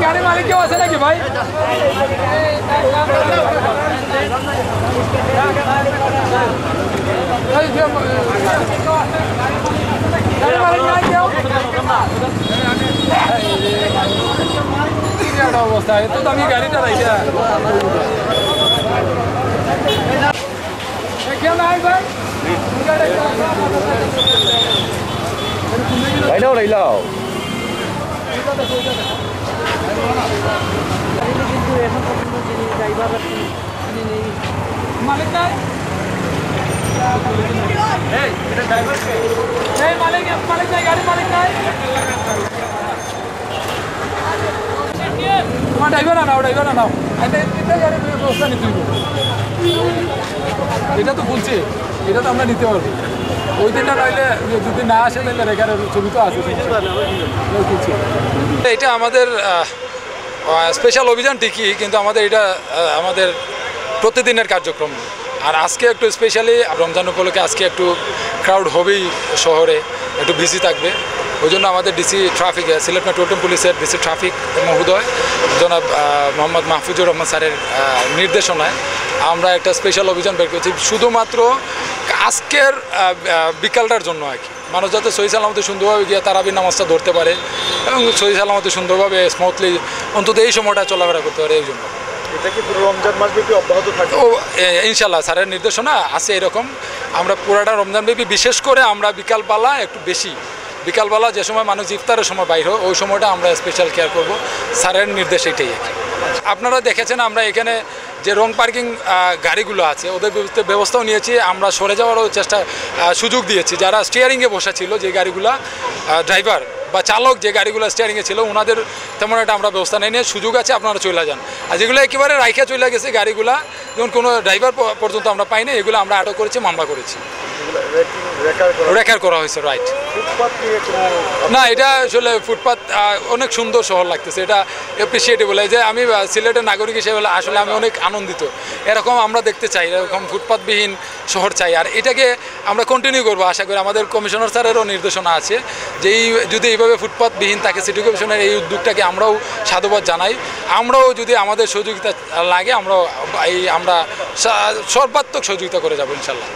গাড়ি মালিক কেউ আছে নাকি ভাই? গাড়ি মালিক নাই কেউ? অবস্থা এত দামি গাড়িটা রাইখা কেউ নাই ভাই? রাইলাও রাইলাও মালিক নাই? মালিক নাই, গাড়ি মালিক নাই। তোমার ড্রাইভার আনাও, ড্রাইভার আনাও। গাড়ির ব্যবস্থা নিতে হইব। এটা তো বলছি, এটা তো আমরা নিতে পারবো। ওই দিনটা নাইলে যদি না আসে তাহলে রেখার ছবি তো আছে। এটা আমাদের স্পেশাল অভিযান ঠিকই, কিন্তু আমাদের এটা আমাদের প্রতিদিনের কার্যক্রম। আর আজকে একটু স্পেশালি রমজান উপলক্ষে আজকে একটু ক্রাউড হবেই, শহরে একটু বিজি থাকবে। ওই জন্য আমাদের ডিসি ট্রাফিক, সিলেট মেট্রোপলিটন পুলিশের ডিসি ট্রাফিক মহোদয় জনাব মোহাম্মদ মাহফুজুর রহমান স্যারের নির্দেশনায় আমরা একটা স্পেশাল অভিযান বের করেছি, শুধুমাত্র আজকের বিকালটার জন্য আর কি। মানুষ যাতে সহি সালামতে সুন্দরভাবে গিয়ে তারাবির নামাজটা ধরতে পারে এবং সহি সালামতে সুন্দরভাবে স্মুথলি অন্তত এই সময়টা চলাফেরা করতে পারে। এই জন্য এটা কি পুরো রমজান মাসব্যাপী অব্যাহত থাকবে? ও ইনশাল্লাহ স্যারের নির্দেশনা আছে এরকম। আমরা পুরাটা রমজানব্যাপী, বিশেষ করে আমরা বিকালবেলা একটু বেশি, বিকালবেলা যে সময় মানুষ ইফতারের সময় বাইর হয় ওই সময়টা আমরা স্পেশাল কেয়ার করব। স্যারের নির্দেশ এটাই আর কি। আপনারা দেখেছেন আমরা এখানে যে রং পার্কিং গাড়িগুলো আছে ওদের ব্যবস্থাও নিয়েছি, আমরা সরে যাওয়ারও সুযোগ দিয়েছি। যারা স্টিয়ারিংয়ে বসা ছিল, যে গাড়িগুলো ড্রাইভার বা চালক যে গাড়িগুলো স্টিয়ারিংয়ে ছিল ওনাদের তেমন একটা আমরা ব্যবস্থা নিয়ে সুযোগ আছে, আপনারা চলে যান। আর যেগুলো একেবারে রাইখা চলে গেছে গাড়িগুলা, যেমন কোনো ড্রাইভার পর্যন্ত আমরা পাইনি, এগুলো আমরা আটক করেছি, মামলা করেছি, রেকার করা হয়েছে। রাইট না, এটা আসলে ফুটপাথ অনেক সুন্দর শহর লাগতেছে, এটা অ্যাপ্রিসিয়েটেবল। যে আমি সিলেটের নাগরিক হিসেবে আসলে আমি অনেক আনন্দিত। এরকম আমরা দেখতে চাই, এরকম ফুটপাথবিহীন শহর চাই। আর এটাকে আমরা কন্টিনিউ করবো, আশা করি। আমাদের কমিশনার স্যারেরও নির্দেশনা আছে যে যদি এইভাবে ফুটপাথবিহীন থাকে, সিটি কমিশনের এই উদ্যোগটাকে আমরাও সাধুবাদ জানাই। আমরাও যদি আমাদের সহযোগিতা লাগে আমরা সর্বাত্মক সহযোগিতা করে যাবো ইনশাল্লাহ।